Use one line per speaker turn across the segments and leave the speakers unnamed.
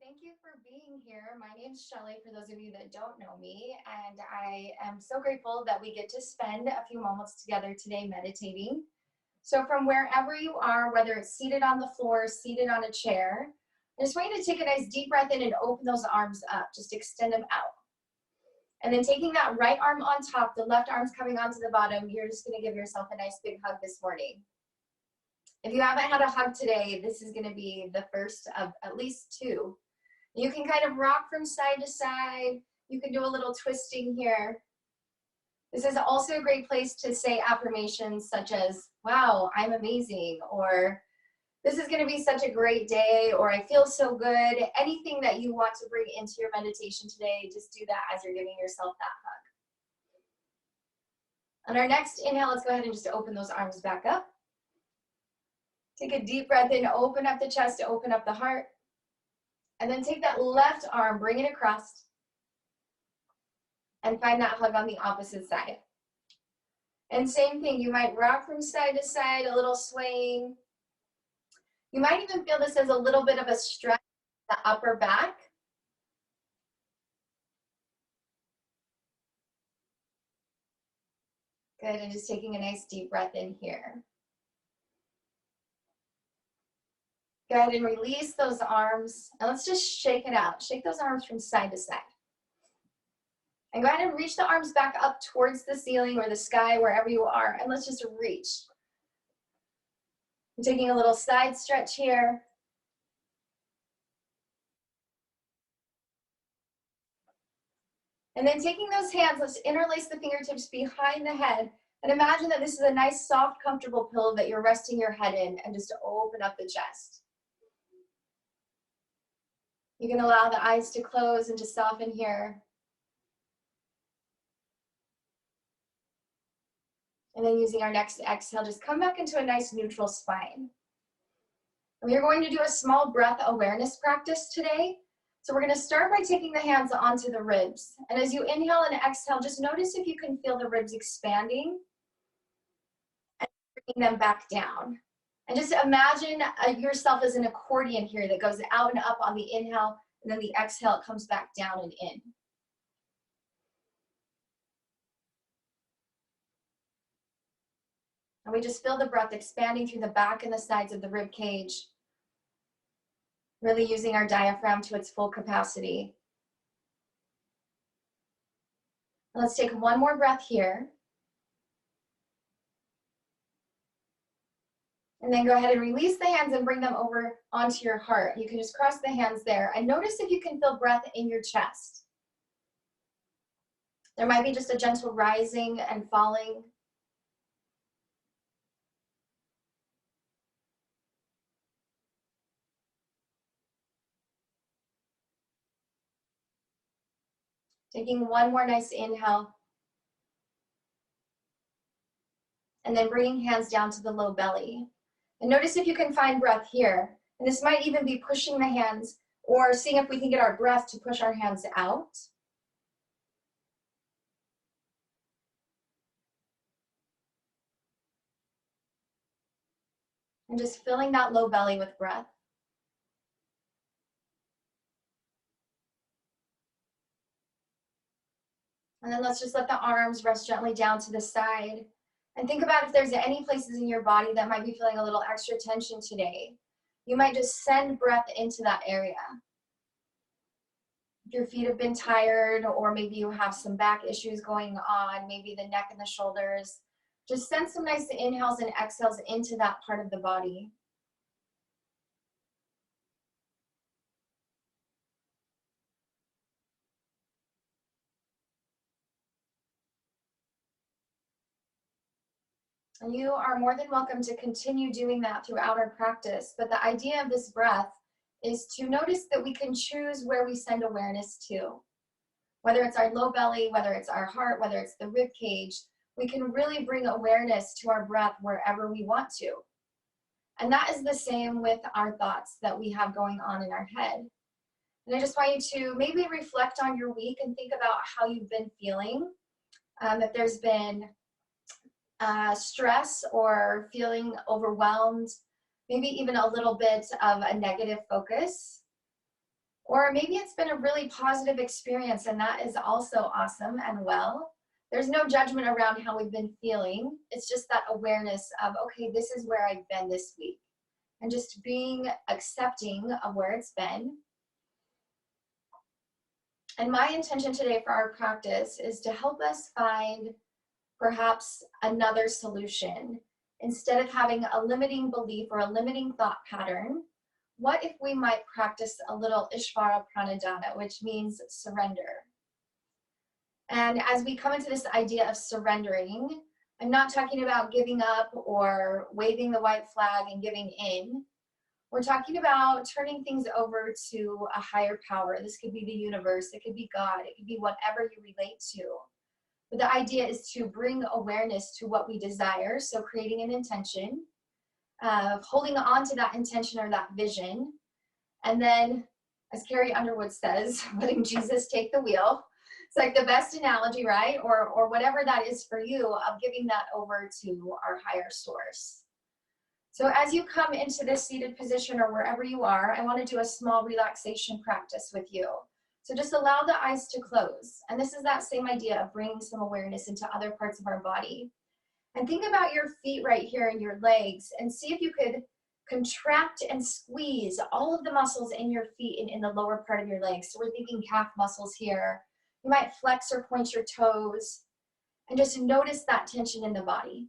Thank you for being here. My name's Shelley, for those of you that don't know me, and I am so grateful that we get to spend a few moments together today meditating. So from wherever you are, whether it's seated on the floor, seated on a chair, I just want you to take a nice deep breath in and open those arms up. Just extend them out. And then taking that right arm on top, the left arm's coming onto the bottom, you're just gonna give yourself a nice big hug this morning. If you haven't had a hug today, this is gonna be the first of at least two. You can kind of rock from side to side. You can do a little twisting here. This is also a great place to say affirmations such as, wow, I'm amazing, or this is gonna be such a great day, or I feel so good. Anything that you want to bring into your meditation today, just do that as you're giving yourself that hug. On our next inhale, let's go ahead and just open those arms back up. Take a deep breath in, open up the chest, open up the heart. And then take that left arm, bring it across, and find that hug on the opposite side. And same thing, you might rock from side to side, a little swaying. You might even feel this as a little bit of a stretch in the upper back. Good, and just taking a nice deep breath in here. Go ahead and release those arms, and let's just shake it out. Shake those arms from side to side. And go ahead and reach the arms back up towards the ceiling or the sky, wherever you are, and let's just reach. I'm taking a little side stretch here. And then taking those hands, let's interlace the fingertips behind the head, and imagine that this is a nice, soft, comfortable pillow that you're resting your head in, and just to open up the chest. You can allow the eyes to close and to soften here. And then using our next exhale, just come back into a nice neutral spine. And we are going to do a small breath awareness practice today. So we're going to start by taking the hands onto the ribs. And as you inhale and exhale, just notice if you can feel the ribs expanding and bringing them back down. And just imagine yourself as an accordion here that goes out and up on the inhale, and then the exhale comes back down and in. And we just feel the breath expanding through the back and the sides of the rib cage, really using our diaphragm to its full capacity. And let's take one more breath here. And then go ahead and release the hands and bring them over onto your heart. You can just cross the hands there. And notice if you can feel breath in your chest. There might be just a gentle rising and falling. Taking one more nice inhale. And then bringing hands down to the low belly. And notice if you can find breath here. And this might even be pushing the hands or seeing if we can get our breath to push our hands out. And just filling that low belly with breath. And then let's just let the arms rest gently down to the side. And think about if there's any places in your body that might be feeling a little extra tension today. You might just send breath into that area. If your feet have been tired, or maybe you have some back issues going on, maybe the neck and the shoulders, just send some nice inhales and exhales into that part of the body. And you are more than welcome to continue doing that throughout our practice. But the idea of this breath is to notice that we can choose where we send awareness to. Whether it's our low belly, whether it's our heart, whether it's the rib cage, we can really bring awareness to our breath wherever we want to. And that is the same with our thoughts that we have going on in our head. And I just want you to maybe reflect on your week and think about how you've been feeling. If there's been stress or feeling overwhelmed, maybe even a little bit of a negative focus. Or maybe it's been a really positive experience, and that is also awesome and well. There's no judgment around how we've been feeling. It's just that awareness of, okay, this is where I've been this week. And just being accepting of where it's been. And my intention today for our practice is to help us find perhaps another solution. Instead of having a limiting belief or a limiting thought pattern, what if we might practice a little Ishvara Pranadhana, which means surrender? And as we come into this idea of surrendering, I'm not talking about giving up or waving the white flag and giving in. We're talking about turning things over to a higher power. This could be the universe, it could be God, it could be whatever you relate to. But the idea is to bring awareness to what we desire, so creating an intention, holding on to that intention or that vision, and then, as Carrie Underwood says, letting Jesus take the wheel. It's like the best analogy, right? Or whatever that is for you, of giving that over to our higher source. So as you come into this seated position or wherever you are, I want to do a small relaxation practice with you. So just allow the eyes to close. And this is that same idea of bringing some awareness into other parts of our body. And think about your feet right here and your legs, and see if you could contract and squeeze all of the muscles in your feet and in the lower part of your legs. So we're thinking calf muscles here. You might flex or point your toes, and just notice that tension in the body.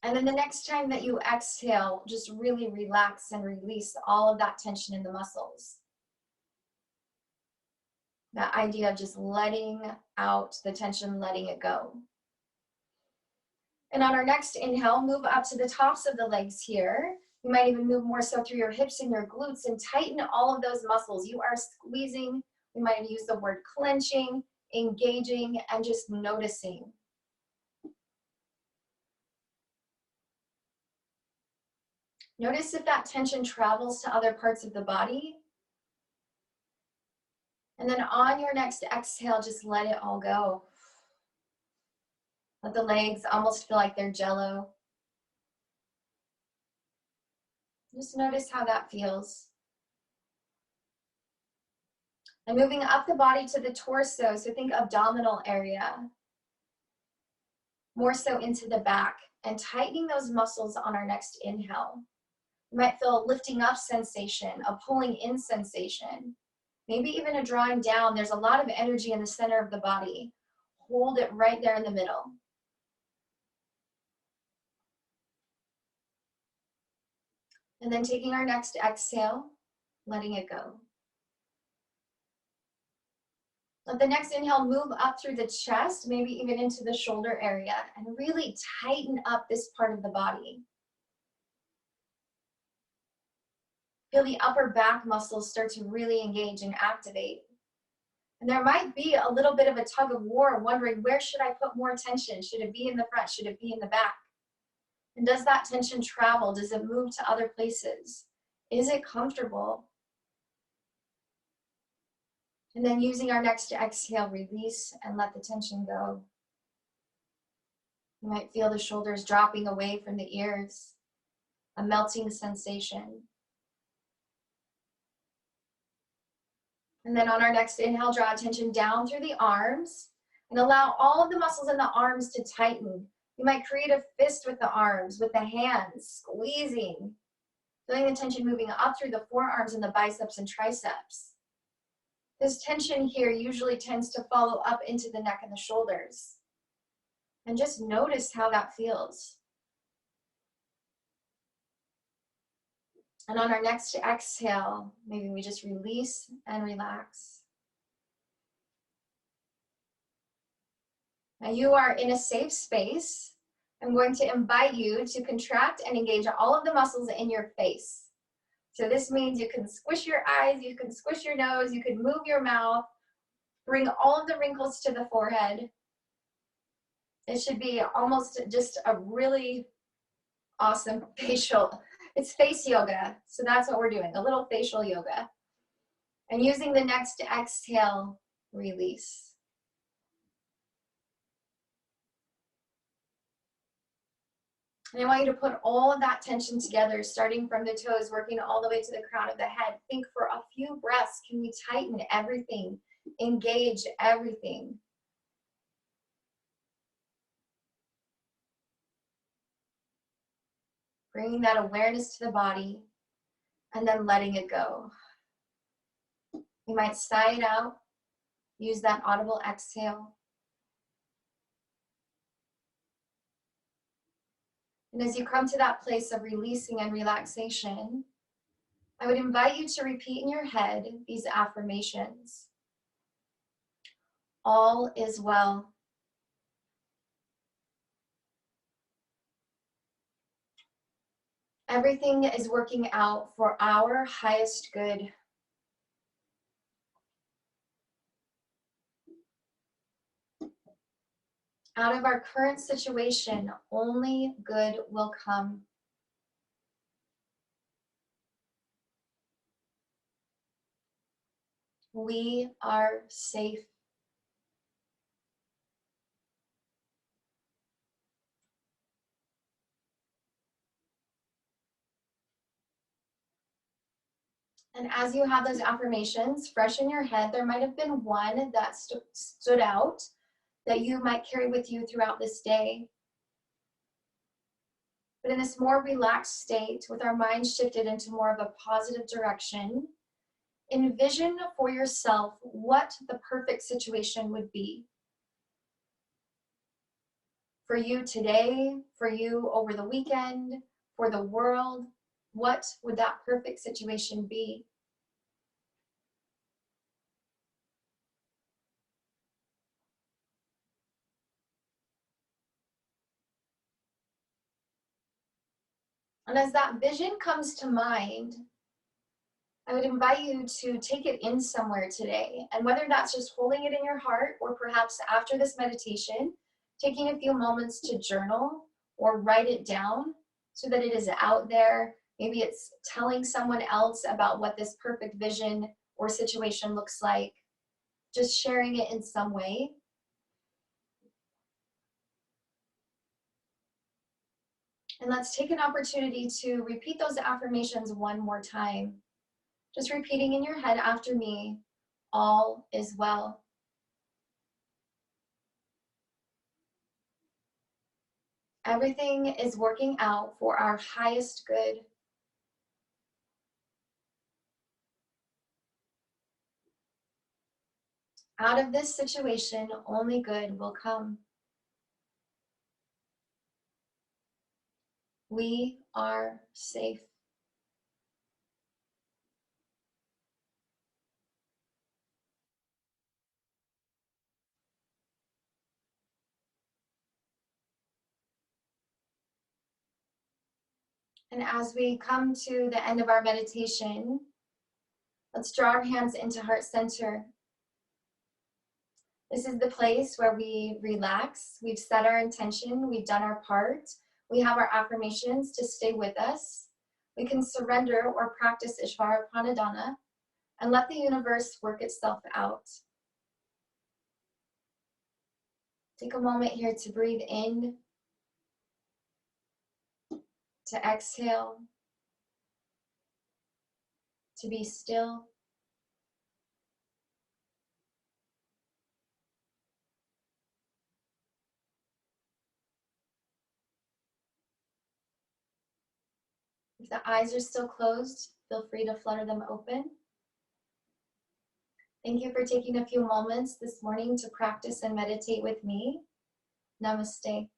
And then the next time that you exhale, just really relax and release all of that tension in the muscles. That idea of just letting out the tension, letting it go. And on our next inhale, move up to the tops of the legs here. You might even move more so through your hips and your glutes and tighten all of those muscles. You are squeezing. We might use the word clenching, engaging, and just noticing. Notice if that tension travels to other parts of the body. And then on your next exhale, just let it all go. Let the legs almost feel like they're jello. Just notice how that feels. And moving up the body to the torso, so think abdominal area. More so into the back, and tightening those muscles on our next inhale. You might feel a lifting up sensation, a pulling in sensation, maybe even a drawing down. There's a lot of energy in the center of the body. Hold it right there in the middle. And then taking our next exhale, letting it go. Let the next inhale move up through the chest, maybe even into the shoulder area, and really tighten up this part of the body. Feel the upper back muscles start to really engage and activate. And there might be a little bit of a tug of war, wondering, where should I put more tension? Should it be in the front? Should it be in the back? And does that tension travel? Does it move to other places? Is it comfortable? And then using our next exhale, release and let the tension go. You might feel the shoulders dropping away from the ears, a melting sensation. And then on our next inhale, draw attention down through the arms and allow all of the muscles in the arms to tighten. You might create a fist with the arms, with the hands, squeezing, feeling the tension moving up through the forearms and the biceps and triceps. This tension here usually tends to follow up into the neck and the shoulders. And just notice how that feels. And on our next exhale, maybe we just release and relax. Now you are in a safe space. I'm going to invite you to contract and engage all of the muscles in your face. So this means you can squish your eyes, you can squish your nose, you can move your mouth, bring all of the wrinkles to the forehead. It should be almost just a really awesome facial. It's face yoga, so that's what we're doing, a little facial yoga. And using the next exhale, release. And I want you to put all of that tension together, starting from the toes, working all the way to the crown of the head. Think for a few breaths, can we tighten everything, engage everything? Bringing that awareness to the body and then letting it go. You might sigh it out, use that audible exhale. And as you come to that place of releasing and relaxation, I would invite you to repeat in your head these affirmations. All is well. Everything is working out for our highest good. Out of our current situation, only good will come. We are safe. And as you have those affirmations fresh in your head, there might have been one that stood out that you might carry with you throughout this day. But in this more relaxed state, with our minds shifted into more of a positive direction, envision for yourself what the perfect situation would be. For you today, for you over the weekend, for the world, what would that perfect situation be? And as that vision comes to mind, I would invite you to take it in somewhere today. And whether that's just holding it in your heart, or perhaps after this meditation, taking a few moments to journal or write it down so that it is out there. Maybe it's telling someone else about what this perfect vision or situation looks like, just sharing it in some way. And let's take an opportunity to repeat those affirmations one more time. Just repeating in your head after me, all is well. Everything is working out for our highest good. Out of this situation, only good will come. We are safe. And as we come to the end of our meditation, let's draw our hands into heart center. This is the place where we relax. We've set our intention. We've done our part. We have our affirmations to stay with us. We can surrender or practice Ishvara Pranadhana and let the universe work itself out. Take a moment here to breathe in, to exhale, to be still. If the eyes are still closed, feel free to flutter them open. Thank you for taking a few moments this morning to practice and meditate with me. Namaste.